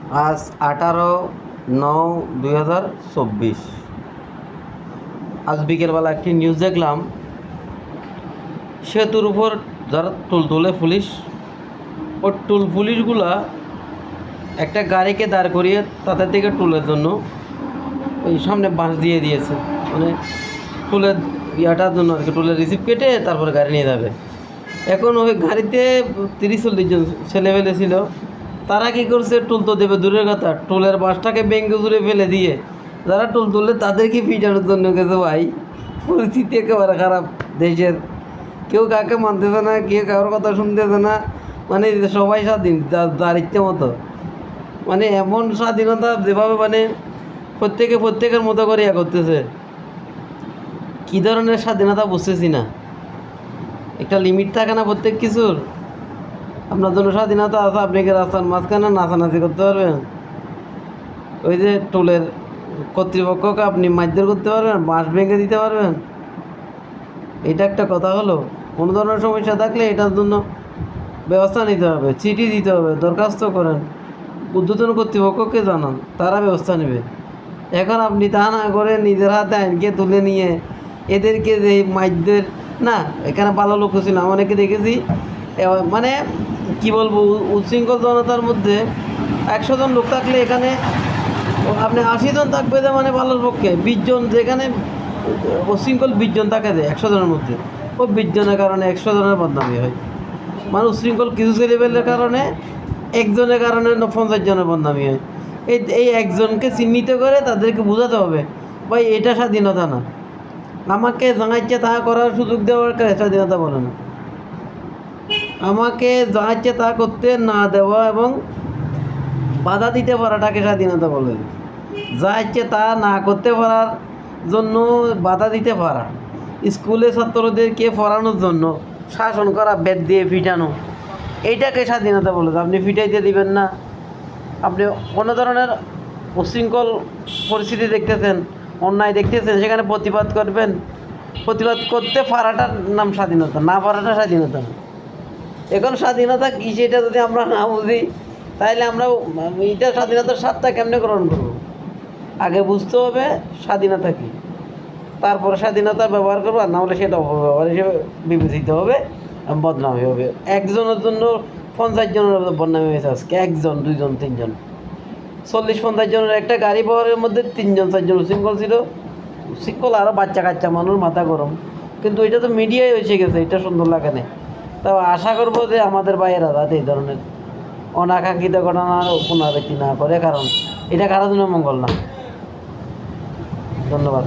আজ 18/9/2024। আজ বিকেলবেলা একটি নিউজ দেখলাম, সেতুর উপর যারা টুল তোলে পুলিশ, ও টুল পুলিশগুলা একটা গাড়িকে দাঁড় করিয়ে তাদের থেকে টুলের জন্য ওই সামনে বাঁশ দিয়ে দিয়েছে, মানে টুলের ইয়াটার জন্য আর কি, টুলের রিসিপ্ট কেটে তারপরে গাড়ি নিয়ে যাবে। এখন ওই গাড়িতে 30-40 জন ছেলেমেলে ছিল। তারা কী করছে, টুল তো দেবে দূরের কথা, টুলের বাঁশটাকে ব্যাঙ্গে জুড়ে ফেলে দিয়ে যারা টুল তুললে তাদেরকে পিটানোর জন্য গেছে। ভাই, পরিস্থিতি একেবারে খারাপ দেশের। কেউ কাকে মানতেছে না, কেউ কারোর কথা শুনতেছে না, মানে সবাই স্বাধীন যার ইচ্ছে মতো। মানে এমন স্বাধীনতা যেভাবে মানে প্রত্যেকের মতো করে ইয়া করতেছে, কী ধরনের স্বাধীনতা বুঝতেছি না। একটা লিমিট থাকে না প্রত্যেক কিছুর? আপনার জন্য স্বাধীনতা আছে, আপনি কি রাস্তার মাঝখানে নাচানাচি করতে পারবেন? ওই যে টোলের কর্তৃপক্ষকে আপনি মারধর করতে পারবেন, বাঁশ ভেঙে দিতে পারবেন? এটা একটা কথা হলো? কোনো ধরনের সমস্যা থাকলে এটার জন্য ব্যবস্থা নিতে হবে, চিঠি দিতে হবে, দরখাস্ত করেন, ঊর্ধ্বতন কর্তৃপক্ষকে জানান, তারা ব্যবস্থা নেবে। এখন আপনি তা না করে নিজের হাতে আইনকে তুলে নিয়ে এদেরকে যে মাইরদের, না এখানে ভালো লোক ছিল, অনেকে দেখেছি, মানে কি বলবো, উচ্ছৃঙ্খল জনতার মধ্যে 100 জন লোক থাকলে এখানে আপনি 80 জন থাকবে, যে মানে ভালোর পক্ষে 20 জন, যেখানে উচ্ছৃঙ্খল 20 জন থাকে যে 100 জনের মধ্যে, ও 20 জনের কারণে 100 জনের বদনামি হয়। মানে উচ্ছৃঙ্খল কিছু লেভেলের কারণে একজনের কারণে 50 জনের বদনামি হয়। এই একজনকে চিহ্নিত করে তাদেরকে বোঝাতে হবে, ভাই এটা স্বাধীনতা না। আমাকে যা ইচ্ছে তা করার সুযোগ দেওয়ার স্বাধীনতা বলে না। আমাকে যা ইচ্ছে তা করতে না দেওয়া এবং বাধা দিতে পারাটাকে স্বাধীনতা বলে। যা ইচ্ছে তা না করতে পারার জন্য বাধা দিতে পারা, স্কুলে ছাত্রদেরকে পড়ানোর জন্য শাসন করা, বেত দিয়ে পিটানো, এইটাকে স্বাধীনতা বলে। আপনি পিটাইতে দিবেন না, আপনি কোনো ধরনের উচ্ছৃঙ্খল পরিস্থিতি দেখতেছেন, অন্যায় দেখতেছেন, সেখানে প্রতিবাদ করবেন। প্রতিবাদ করতে পারাটার নাম স্বাধীনতা, না পারাটা স্বাধীনতা না। এখন স্বাধীনতা কী সেটা যদি আমরা না বুঝি, তাহলে আমরা এটা স্বাধীনতার স্বাদটা কেমনে গ্রহণ করব? আগে বুঝতে হবে স্বাধীনতা কী, তারপরে স্বাধীনতা ব্যবহার করবো, আর না হলে সেটা অপব্যবহার হিসেবে বিবেচিত হবে, বদনামি হবে। একজনের জন্য 50 জনের বদনামি হয়েছে আজকে, 1 জন 2 জন 3 জন, 40-50 জনের একটা গাড়ি পাওয়ারের মধ্যে 3 জন 4 জন উশৃঙ্খল ছিল। উশৃঙ্খল আরও বাচ্চা কাচ্চা মানুষ, মাথা গরম, কিন্তু এটা তো মিডিয়ায় এসে গেছে, এটা সুন্দর লাগে না। তাও আশা করবো যে আমাদের ভাইয়েরা যাতে এই ধরনের অনাকাঙ্ক্ষিত ঘটনার পুনরাবৃত্তি না করে, কারণ এটা কারোর জন্য মঙ্গল না। ধন্যবাদ।